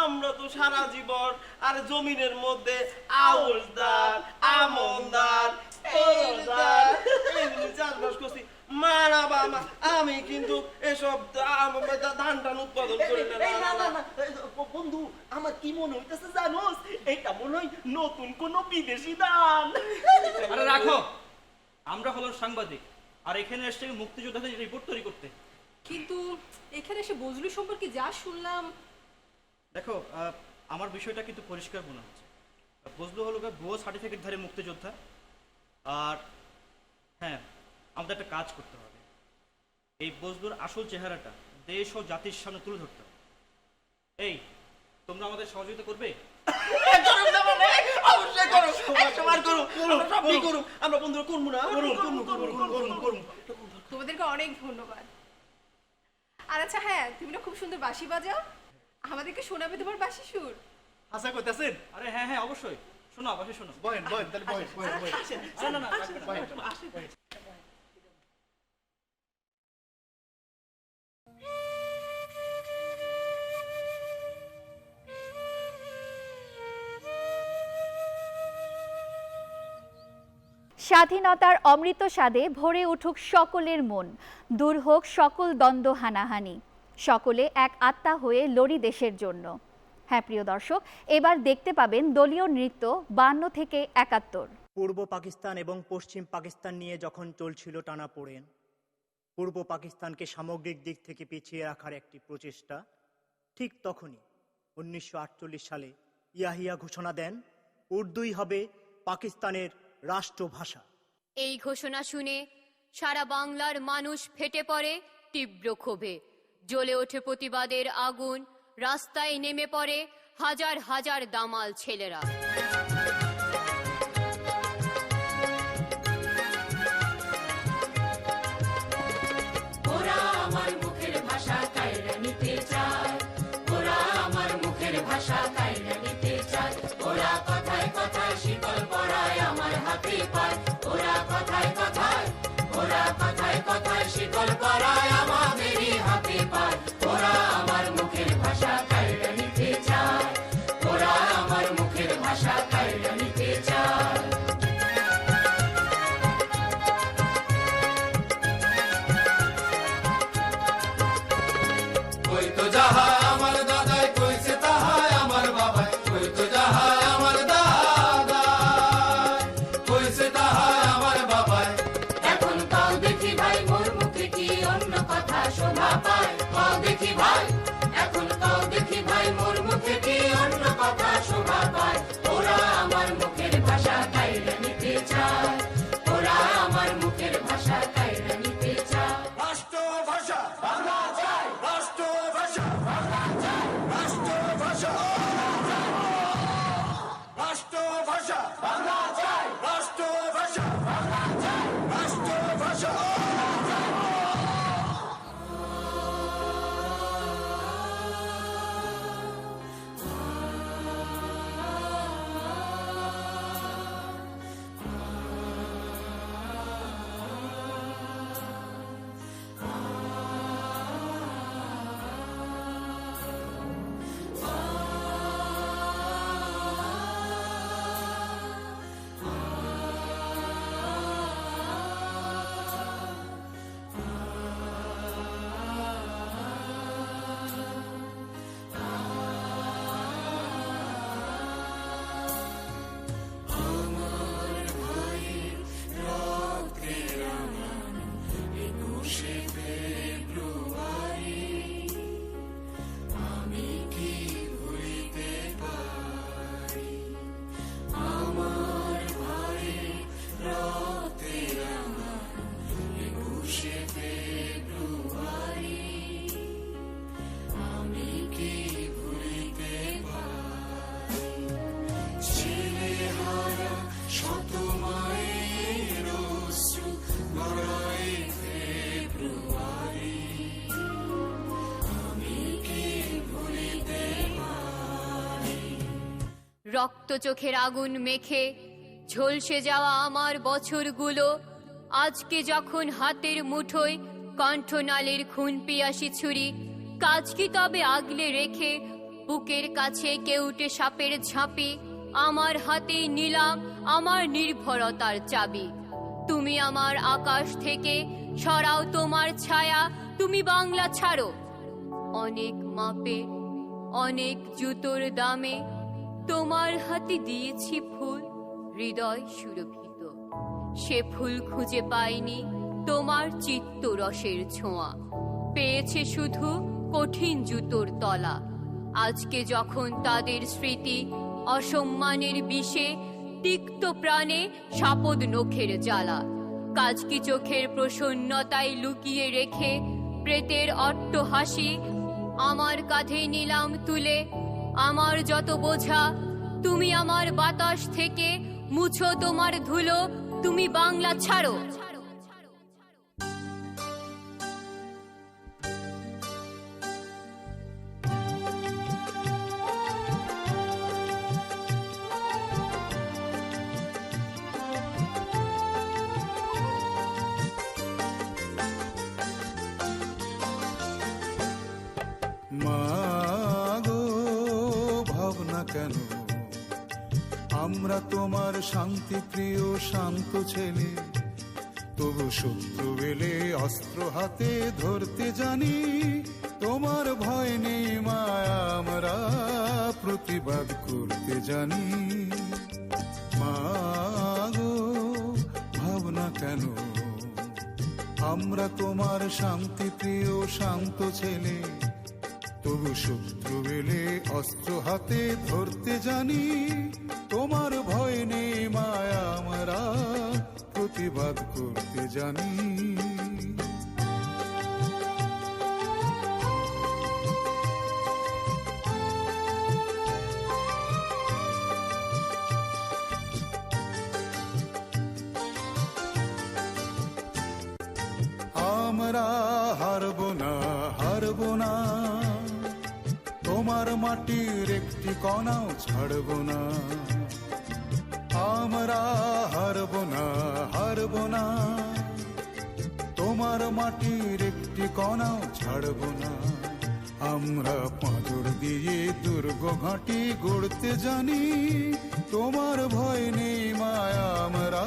আমরা তো সারা জীবন আর জমিনের মধ্যে আউলদার, আমনদার, এইদার এগুলি চাষবাস করছি। মানা বাবা, আমি কিন্তু এসব ধান টান উৎপাদন করি না। বন্ধু, আমার কি মনে হইতেছে জানোস? এটা মনে হয় নতুন কোন বিদেশি ধান। আরে রাখো, আমরা হলাম সাংবাদিক, আর এখানে এসে মুক্তিযোদ্ধাদের রিপোর্ট তৈরি করতে। কিন্তু এখানে এসে বজলু সম্পর্কে যা শুনলাম। দেখো, আমার বিষয়টা কিন্তু পরিষ্কার মনে হচ্ছে। বজলু হলো ভুয়ো সার্টিফিকেটধারী মুক্তিযোদ্ধা। আর হ্যাঁ, আমাদের একটা কাজ করতে হবে, এই বজলুর আসল চেহারাটা দেশ ও জাতির সামনে তুলে ধরতে হবে। এই, তোমরা আমাদের সহযোগিতা করবে? আমরা বন্ধুরা করবো না? তোমাদেরকে অনেক ধন্যবাদ। আর আচ্ছা, হ্যাঁ, তুমি না খুব সুন্দর বাঁশি বাজাও, আমাদেরকে শোনাবে তোমার বাঁশি সুর? আশা করতেছেন? আরে হ্যাঁ হ্যাঁ, অবশ্যই শোনো, অবশ্যই শোনো। বহেন বহেন, তাহলে বহেন বহেন বহেন। না না, বহেন। স্বাধীনতার অমৃত স্বাদে ভরে উঠুক সকলের মন, দূর হোক সকল দ্বন্দ্ব হানাহানি, সকলে এক আত্মা হয়ে লড়ি দেশের জন্য। হ্যাঁ প্রিয় দর্শক, এবার দেখতে পাবেন দলীয় নৃত্য 52 থেকে 71। পূর্ব পাকিস্তান এবং পশ্চিম পাকিস্তান নিয়ে যখন চলছিল টানাপোড়েন, পূর্ব পাকিস্তানকে সামগ্রিক দিক থেকে পিছিয়ে রাখার একটি প্রচেষ্টা, ঠিক তখনই 1948 সালে ইয়াহিয়া ঘোষণা দেন উর্দুই হবে পাকিস্তানের রাষ্ট্রভাষা। এই ঘোষণা শুনে সারা বাংলার মানুষ ফেটে পড়ে তীব্র ক্ষোভে, জ্বলে ওঠে প্রতিবাদের আগুন, রাস্তায় নেমে পড়ে হাজার হাজার দামাল ছেলেরা। ওরা আমার মুখের ভাষা কাইরা নিতে চায়, ওরা আমার মুখের ভাষা কাইরা নিতে চায়, ওরা কথায় কথায় শীতল পরায় আমার হাতে পায়, ওরা কথায় কথায়, ওরা কথায় কথায় শীতল পরায় আমাদেরই হাতে পায়, ওরা আমার মুখের ভাষা কাইরা নিতে চায়, ওরা আমার মুখের ভাষা কাইরা নিতে চায়। কই তো যাহা আমার দাদাই কইছে তাহাই আমার বাবাই, কই তো রক্ত চোখের আগুন মেখে ঝলসে যাওয়া আমার বছরগুলো আজকে যখন হাতের মুঠোয় কণ্ঠনালীর খুন পিয়াসি ছুরি, কাজ কি তবে আগলে রেখে বুকের কাছে কেউটে সাপের ঝাঁপি আমার হাতে নিলাম আমার নির্ভরতার চাবি। তুমি আমার আকাশ থেকে সরাও তোমার ছায়া, তুমি বাংলা ছাড়ো। অনেক মাপে অনেক জুতোর দামে তোমার হাতে দিয়েছি ফুল হৃদয় সুরভিত, সে ফুল খুঁজে পাইনি তোমার চিত্তরসের ছোঁয়া, পেয়েছে শুধু কঠিন জুতোর তলা। আজকে যখন তাদের স্মৃতি অসম্মানের বিষে তিক্ত প্রাণে সাপদ নখের জ্বালা, কাজ কি চোখের প্রসন্নতায় লুকিয়ে রেখে প্রেতের অট্ট হাসি আমার কাঁধে নিলাম তুলে। আমার যত বোঝা তুমি আমার বাতাস থেকে মুছো তোমার ধুলো, তুমি বাংলা ছাড়ো। মাগো ভাবনা কেন, আমরা তোমার শান্তি প্রিয় শান্ত ছেলে, তবু শত্রু এলে অস্ত্র হাতে ধরতে জানি। তোমার ভয় নেই মায়া, আমরা প্রতিবাদ করতে জানি। মাগো ভাবনা কেন, আমরা তোমার শান্তি প্রিয় শান্ত ছেলে, তবু শত্রু এলে অস্ত্র হাতে ধরতে জানি। তোমার ভয় নেই মায়া, আমরা প্রতিবাদ করতে জানি। আমরা হারব না, হারব না, তোমার মাটির একটি কণাও ছাড়ব না। আমরা হারব না, হারব না, তোমার মাটির একটি কণাও ছাড়ব না। আমরা পাঁজর দিয়ে দুর্গ ঘাঁটি গড়তে জানি। তোমার ভয় নেই মায়া, আমরা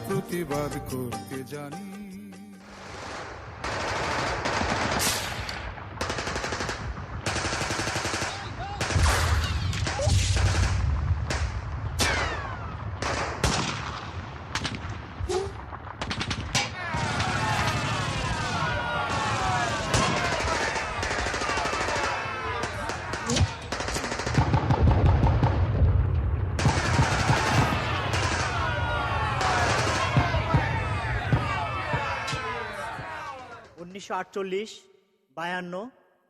প্রতিবাদ করতে জানি। '48, 52,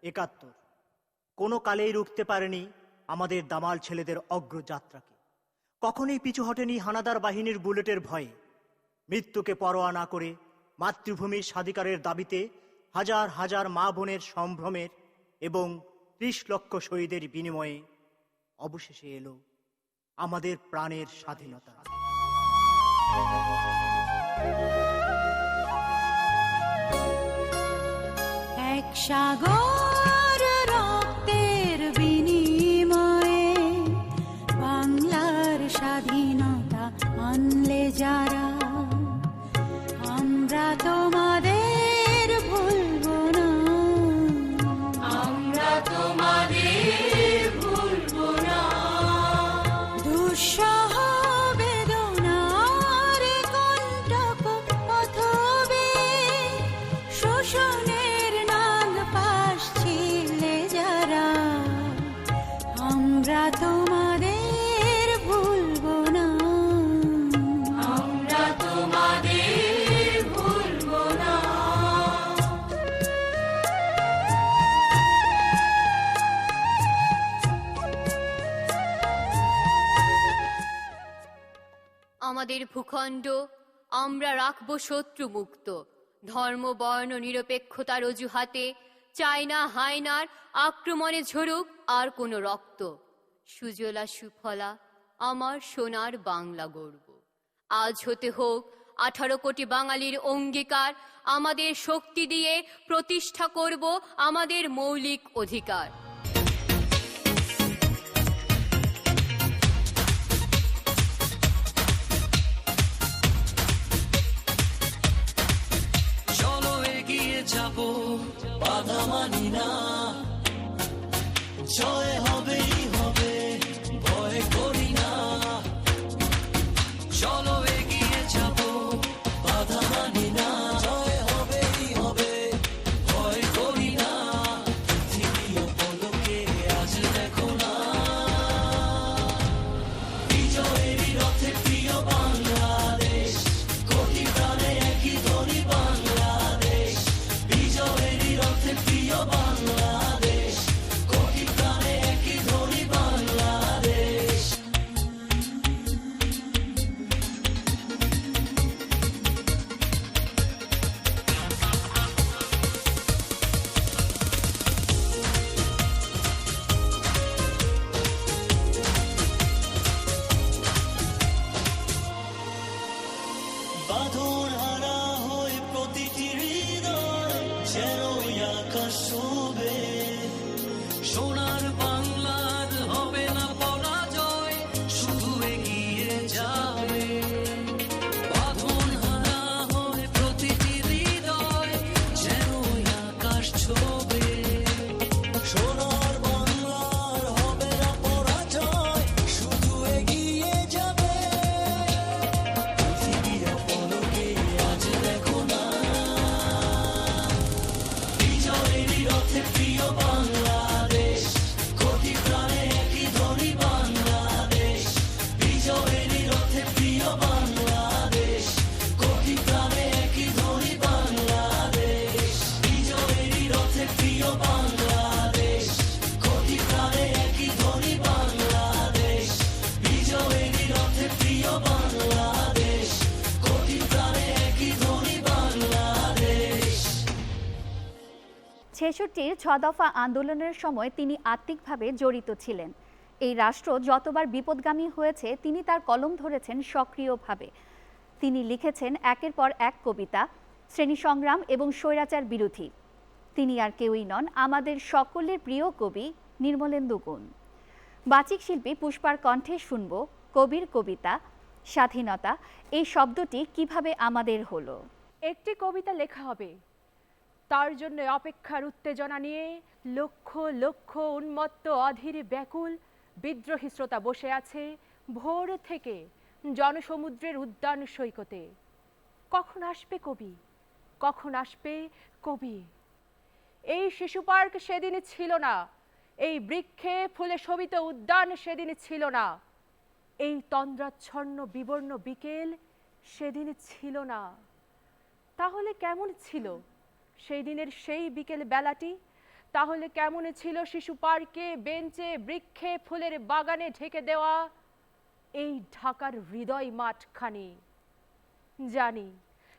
71 কোনো কালেই রুখতে পারেনি আমাদের দামাল ছেলেদের অগ্রযাত্রাকে। কখনোই পিছু হটেনি হানাদার বাহিনীর বুলেটের ভয়ে। মৃত্যুকে পরোয়া না করে মাতৃভূমির স্বাধিকারের দাবিতে হাজার হাজার মা বোনের সম্ভ্রমের এবং 30 লক্ষ শহীদের বিনিময়ে অবশেষে এলো আমাদের প্রাণের স্বাধীনতা। এক সাগর রক্তের বিনিময়ে বাংলার স্বাধীনতা আনলে যারা, আমরা তোমাদের ভুলবো না, আমরা তোমাদের ভুলবো না। দুঃসহ বেদনার কণ্টক পথবে শোষণের নাগ পাশ ছিলে যারা, আমরা তোমাদের ভুলবো না, আমরা তোমাদের ভুলবো না। আমাদের ভূখণ্ড আমরা রাখবো শত্রু মুক্ত, ধর্ম বর্ণ নিরপেক্ষতার অজুহাতে চাই না হায়নার আক্রমণে ঝরুক আর কোনো রক্ত। সুজলা সুফলা আমার সোনার বাংলা গর্ব। আজ হতে হোক 18 কোটি বাঙালির অঙ্গীকার, আমাদের শক্তি দিয়ে প্রতিষ্ঠা করব আমাদের মৌলিক অধিকার। চলো এগিয়ে যাব, বাধা মানি না, জয় হবেই হবে, ভয় করি না। চলো এগিয়ে যাব, বাধা মানি না, জয় হবেই হবে, ভয় করি না। পৃথিবী পলকে আজ দেখো না, বিজয়েরই রথে প্রিয় বাংলাদেশ, কোটি প্রাণে একই ধ্বনি বাংলাদেশ। বিজয়েরই রথে প্রিয় বাংলাদেশ, কোটি প্রাণে একই ধ্বনি বাংলাদেশ। বাঁধন হারা হয়ে প্রতিটি হৃদয় যেন ওই আকাশ শোবে। সোনার বাংলার হবে না পরাজয়, শুধু এগিয়ে যাবে। বাঁধন হারা হয়ে প্রতিটি হৃদয় যেন ওই আকাশ ছোবে। সোনার বাংলার হবে না পরাজয়, শুধু এগিয়ে যাবে। পৃথিবীর পলকে আজ দেখো না, বিজয়েরই রথে প্রিয় বাংলাদেশ, কোটি প্রাণে একই ধ্বনি বাংলাদেশ। বিজয়েরই রথে প্রিয় বাংলাদেশ, কোটি প্রাণে একই ধ্বনি বাংলাদেশ। বিজয়েরই রথে প্রিয় বাংলাদেশ, কোটি প্রাণে একই ধ্বনি বাংলাদেশ। বিজয়েরই রথে প্রিয় বাংলাদেশ, কোটি প্রাণে একই ধ্বনি বাংলাদেশ। 66-র 6 দফা আন্দোলনের সময় তিনি আত্মিকভাবে জড়িত ছিলেন। এই রাষ্ট্র যতবার বিপদগামী হয়েছে তিনি তার কলম ধরেছেন সক্রিয়ভাবে। তিনি লিখেছেন একের পর এক কবিতা, শ্রেণী সংগ্রাম এবং স্বৈরাচার বিরোধী। তিনি আর কেউই নন, আমাদের সকলের প্রিয় কবি নির্মলেন্দু গুণ। বাচিক শিল্পী পুষ্পার কণ্ঠে শুনব কবির কবিতা স্বাধীনতা। এই শব্দটি কিভাবে আমাদের হলো? একটি কবিতা লেখা হবে, তার জন্য অপেক্ষার উত্তেজনা নিয়ে লক্ষ লক্ষ উন্মত্ত অধীর ব্যাকুল বিদ্রোহী শ্রোতা বসে আছে ভোর থেকে জনসমুদ্রের উদ্যান সৈকতে। কখন আসবে কবি, কখন আসবে কবি? এই শিশু পার্ক সেদিন ছিল না, এই বৃক্ষে ফুলে শোভিত উদ্যান সেদিন ছিল না, এই তন্দ্রাচ্ছন্ন বিবর্ণ বিকেল সেদিন ছিল না। তাহলে কেমন ছিল সেই দিনের সেই বিকেল বেলাটি? তাহলে কেমন ছিল শিশু পার্কে, বেঞ্চে, বৃক্ষে, ফুলের বাগানে ঢেকে দেওয়া এই ঢাকার হৃদয় মাঠখানি? জানি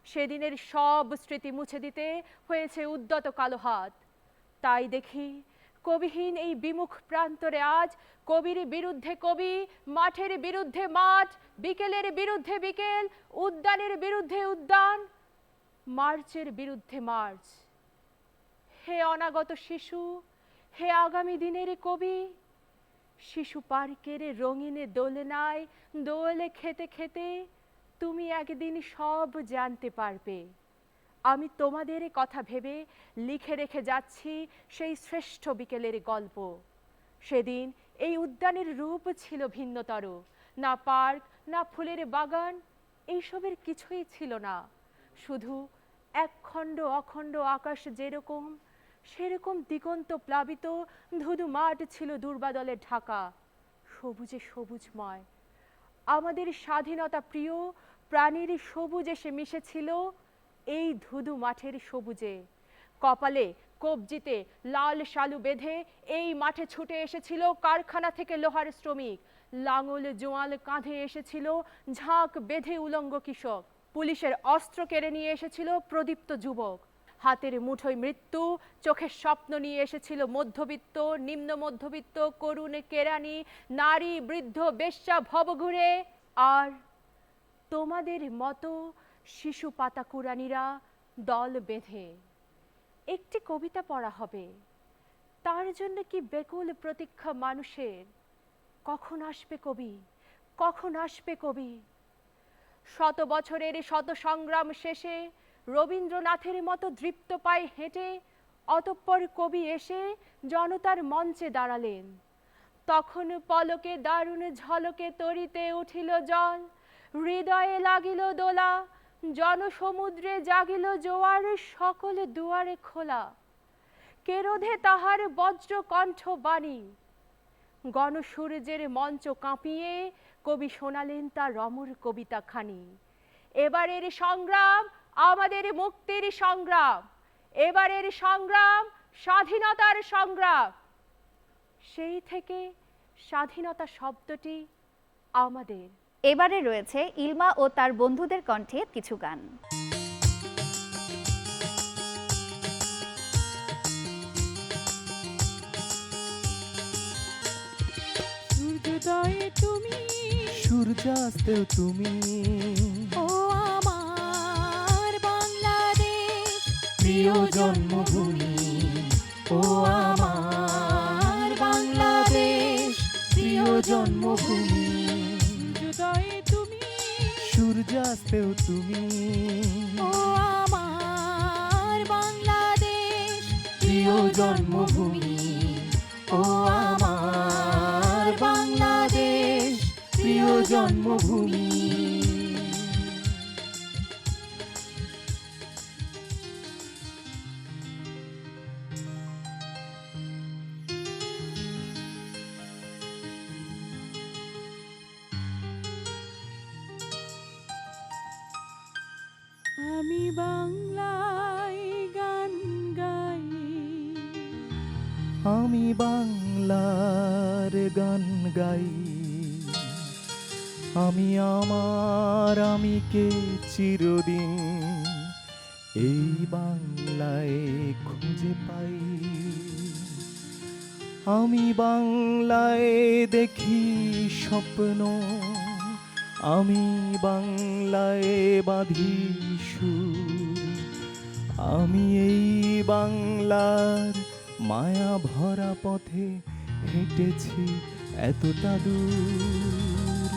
সেদিনের সব স্মৃতি মুছে দিতে হয়েছে উদ্যত কালো হাত। তাই দেখি কবিহীন এই বিমুখ প্রান্তরে আজ কবির বিরুদ্ধে কবি, মাঠের বিরুদ্ধে মাঠ, বিকেলের বিরুদ্ধে বিকেল, উদ্যানের বিরুদ্ধে উদ্যান, মার্চের বিরুদ্ধে মার্চ। হে অনাগত শিশু, হে আগামী দিনের কবি, শিশু পার্কের রঙিন দোলনায় দোলে খেতে খেতে তুমি একদিন সব জানতে পারবে। আমি তোমাদের কথা ভেবে লিখে রেখে যাচ্ছি সেই শ্রেষ্ঠ বিকেলের গল্প। সেদিন এই উদ্যানের রূপ ছিল ভিন্নতর, না পার্ক, না ফুলের বাগান, এইসবের কিছুই ছিল না। শুধু একখণ্ড অখণ্ড আকাশ যেরকম, সেরকম দিগন্ত প্লাবিত ধুধু মাঠ ছিল দুর্বাদলে ঢাকা, সবুজে সবুজময়। আমাদের স্বাধীনতা প্রিয় প্রাণীর সবুজ এসে মিশেছিল এই ধুধু মাঠের সবুজে। কপালে কবজিতে লাল শালু বেঁধে এই মাঠে ছুটে এসেছিল কারখানা থেকে লোহার শ্রমিক, লাঙল জোয়াল কাঁধে এসেছিল ঝাঁক বেঁধে উলঙ্গ কৃষক, পুলিশের অস্ত্র কেড়ে নিয়ে এসেছিল প্রদীপ্ত যুবক, হাতের মুঠোয় মৃত্যু, চোখের স্বপ্ন নিয়ে এসেছিল মধ্যবিত্ত, নিম্ন মধ্যবিত্ত, করুণ কেরানি, নারী, বৃদ্ধ, বেশ্যা, ভবঘুরে। আর তোমাদের মতো শিশু পাতাকুরানিরা দল বেঁধে একটি কবিতা পড়া হবে। তার জন্য কি বেকুল প্রতীক্ষা মানুষের। কখন আসবে কবি, কখন আসবে কবি? শত বছরের শত সংগ্রাম শেষে রবীন্দ্রনাথের মতো দৃপ্ত পায়ে হেঁটে অতঃপর কবি এসে জনতার মঞ্চে দাঁড়ালেন। তখন পলকে দারুণ ঝলকে তরিতে উঠিল জল, হৃদয়ে লাগিল দোলা, জনসমুদ্রে জাগিল জোয়ার, সকল দুয়ারে খোলা। কেরোধে তাহার বজ্র কণ্ঠ বাণী, গণসূর্যের মঞ্চ কাঁপিয়ে কবি শোনালেন তার অমর কবিতা খানি। এবারের সংগ্রাম আমাদের মুক্তির সংগ্রাম, এবারের সংগ্রাম স্বাধীনতার সংগ্রাম। সেই থেকে স্বাধীনতা শব্দটি আমাদের। এবারে রয়েছে ইলমা ও তার বন্ধুদের কণ্ঠে কিছু গান। সূর্যোদয়ে তুমি, সূর্যাস্তেও তুমি, ও আমার বাংলাদেশ প্রিয় জন্মভূমি, ও আমার বাংলাদেশ প্রিয় জন্মভূমি। সূর্যোদয়ে তুমি, সূর্যাস্তেও তুমি, ও আমার বাংলাদেশ প্রিয় জন্মভূমি, ও আমার বাংলাদেশ প্রিয় জন্মভূমি। আমি বাংলায় গান গাই, আমি বাংলার গান গাই, আমি আমার আমিকে চিরদিন এই বাংলায় খুঁজে পাই। আমি বাংলায় দেখি স্বপ্ন, আমি বাংলায় বাঁধি সুর, আমি এই বাংলার মায়া ভরা পথে হেঁটেছি এতটা দূর।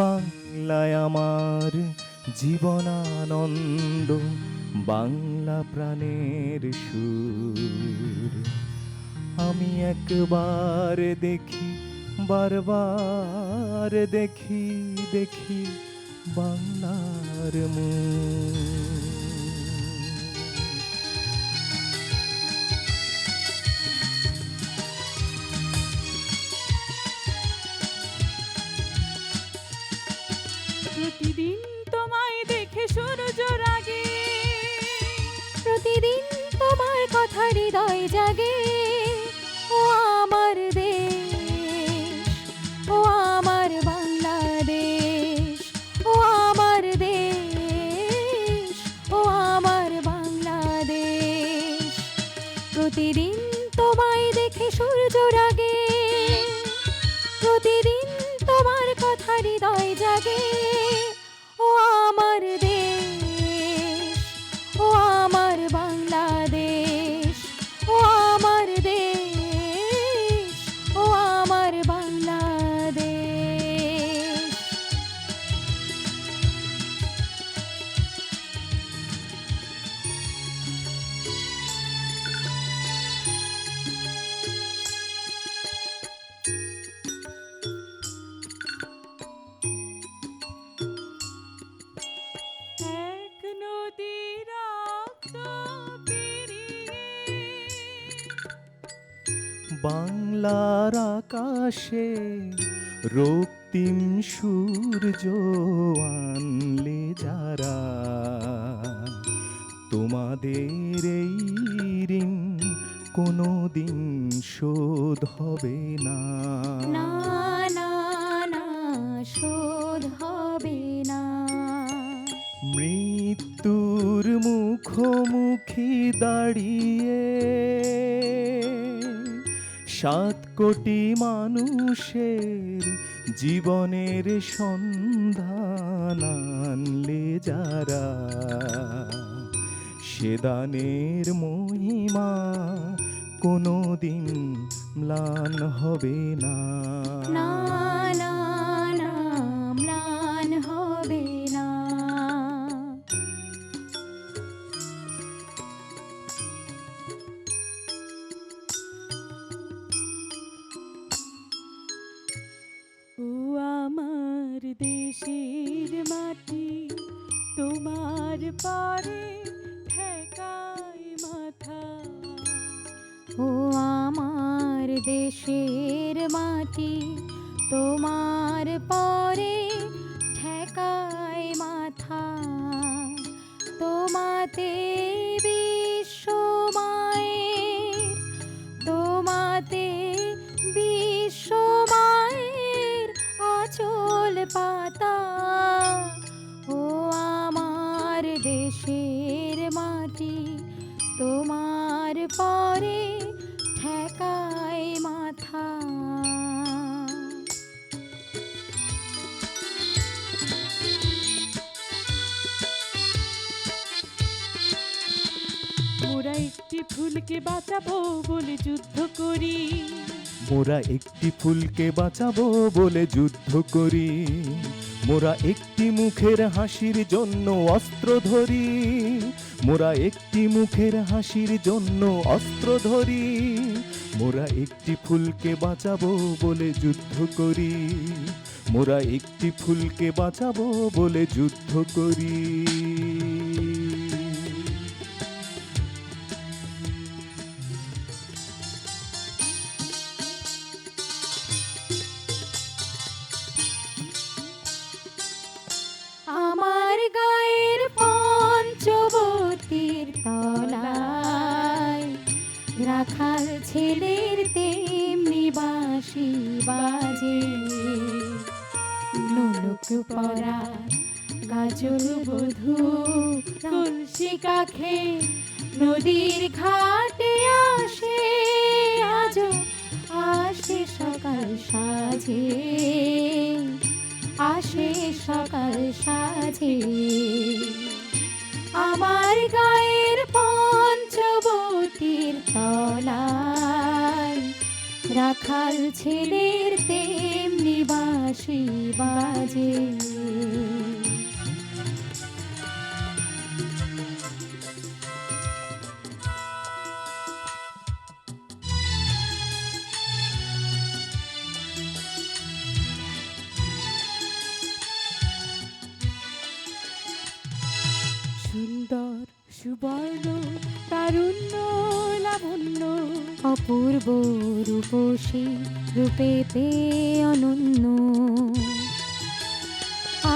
বাংলায় আমার জীবনানন্দ, বাংলা প্রাণের সুর। আমি একবার দেখি, বারবার দেখি, দেখি বাংলার মুখ। প্রতিদিন তোমায় দেখে সূর্য রাগে, প্রতিদিন তোমার কথা হৃদয় জাগে। ও আমার দেশ, ও আমার বাংলাদেশ, ও আমার দেশ, ও আমার বাংলাদেশ। প্রতিদিন তোমায় দেখে সূর্য রাগে, প্রতিদিন তোমার কথা হৃদয় জাগে। ও আমার দেশ, ও আমার বাংলাদেশ, ও আমার দেশ, ও আমার বাংলাদেশ। এক নদী রক্ত পেরিয়ে বাংলার আকাশে রক্তিম সূর্য আনলে যারা, তোমাদের এই ঋণ কোনোদিন শোধ হবে না। না না না, শোধ হবে না। মৃত্যুর মুখোমুখি দেখি দাঁড়িয়ে 7 কোটি মানুষের জীবনের সন্ধান আনলে যারা, সে দানের মহিমা কোনোদিন ম্লান হবে না। না না না ম্লান হবে না। ও আমার দেশের মাটি, তোমার পারে ঠেকায় মাথা। ও আমার দেশের মাটি, তোমার পরে ঠেকায় মাথা। তোমাতে বিশ্বমায়ের, তোমাতে বিশ্বমায়ের আঁচল পাতা। ও আমার দেশের মাটি, তোমার পরে ঠেকায় মাথা। মোরা একটি ফুলকে বাঁচাবো বলে যুদ্ধ করি। মোরা একটি ফুলকে বাঁচাবো বলে যুদ্ধ করি। মোরা একটি মুখের হাসির জন্য অস্ত্র ধরি। মোরা একটি মুখের হাসির জন্য অস্ত্র ধরি। মোরা একটি ফুলকে বাঁচাবো বলে যুদ্ধ করি। মোরা একটি ফুলকে বাঁচাবো বলে যুদ্ধ করি। আমার গায়ের পঞ্চবতীর তলায় রাখাল ছেলের তেমনি বাঁশি বাজে। নুনুক পরা গাজল বধূ কলসি কাখে নদীর ঘাটে আসে। আজো আসে সকাল সাজে, আসে সকাল সাজে। আমার গায়ের পঞ্চবতীর তলায় রাখাল ছেলের তেমনি বাঁশি বাজে। সুন্দর সুবর্ণ তারুণ্য লাবণ্য, অপূর্ব রূপসী রূপেতে অনন্য।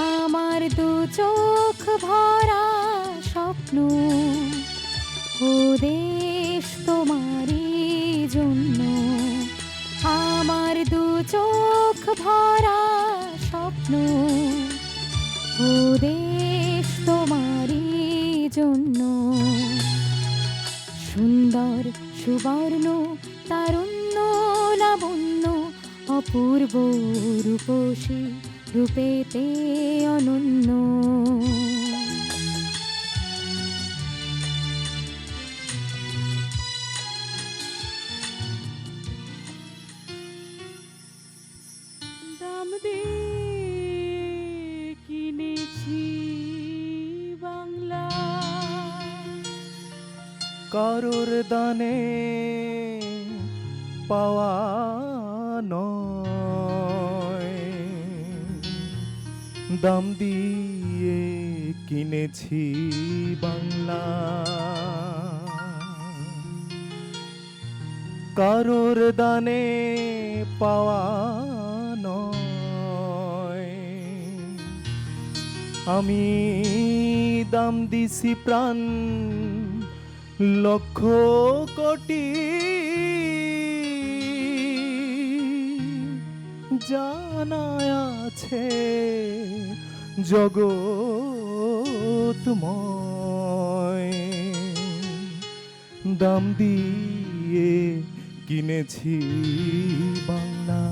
আমার দু চোখ ভরা স্বপ্ন, ও দেশ তোমারই জন্য। আমার দু চোখ ভরা স্বপ্ন, ও দেশ তোমারই জন্য। সুন্দর সুবর্ণ তারুণ্য লাবণ্য, অপূর্ব রূপসী রূপেতে অনন্য। দাম দিয়ে কিনেছি বাংলা। কারোর দানে পাওয়া নয়, দাম দিয়ে কিনেছি বাংলা। কারোর দানে পাওয়া নয়, আমি দাম দিছি প্রাণ লক্ষ কোটি। জানা আছে জগৎময়, দাম দিয়ে কিনেছি বাংলা।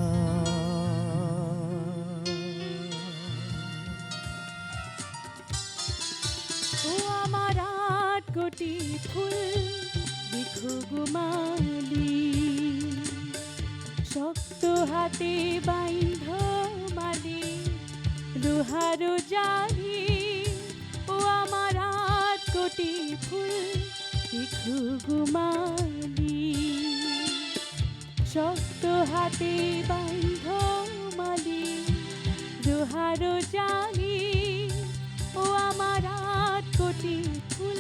ও আমার 8 কোটি ফুল দেখো গুমালি, শক্ত হাতে বাইন্ধ মালি লোহারো জালি। ও আমার 8 কোটি ফুল দেখো গুমালি, শক্ত হাতে বাইন্ধ মালি লোহারো জালি। ও আমার 8 কোটি ফুল।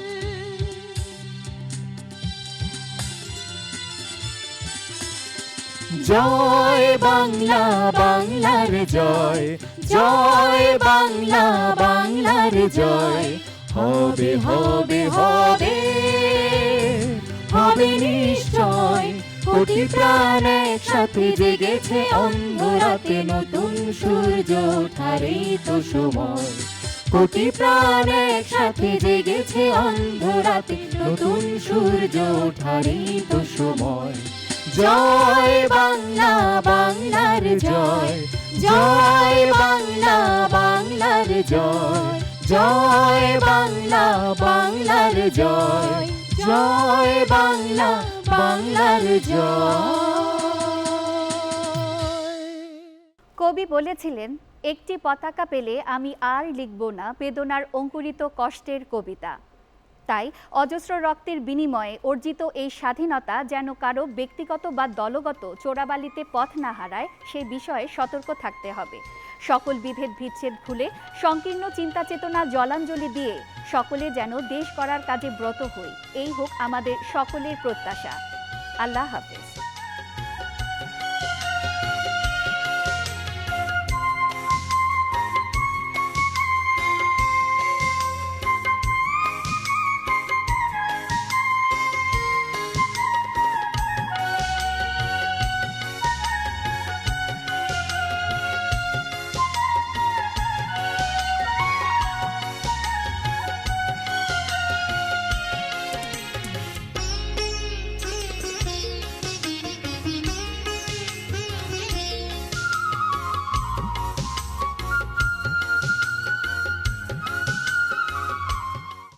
জয় বাংলা, বাংলার জয়, জয় বাংলা, বাংলার জয়। হবে হবে হবে হবে নিশ্চয়, কোটি প্রাণ একসাথে জেগেছে অন্ধরাতে, নতুন সূর্য ওঠারই তো সময়। কোটি প্রাণ একসাথে জেগেছে অন্ধরাতে, নতুন সূর্য ওঠারই তো সময়। জয় বাংলা, বাংলার জয়, জয় বাংলা, বাংলার জয়, জয় বাংলা, বাংলার জয়, জয় বাংলা, বাংলার জয়। কবি বলেছিলেন, একটি পতাকা পেলে আমি আর লিখব না বেদনার অঙ্কুরিত কষ্টের কবিতা। তাই অজস্র রক্তের বিনিময়ে অর্জিত এই স্বাধীনতা যেন কারো ব্যক্তিগত বা দলগত চোরাবালিতে পথ না হারায়, সে বিষয়ে সতর্ক থাকতে হবে। সকল বিভেদ বিচ্ছেদ ভুলে সংকীর্ণ চিন্তা চেতনা জলাঞ্জলি দিয়ে সকলে যেন দেশ করার কাজে ব্রত হই, এই হোক আমাদের সকলের প্রত্যাশা। আল্লাহ হাফেজ।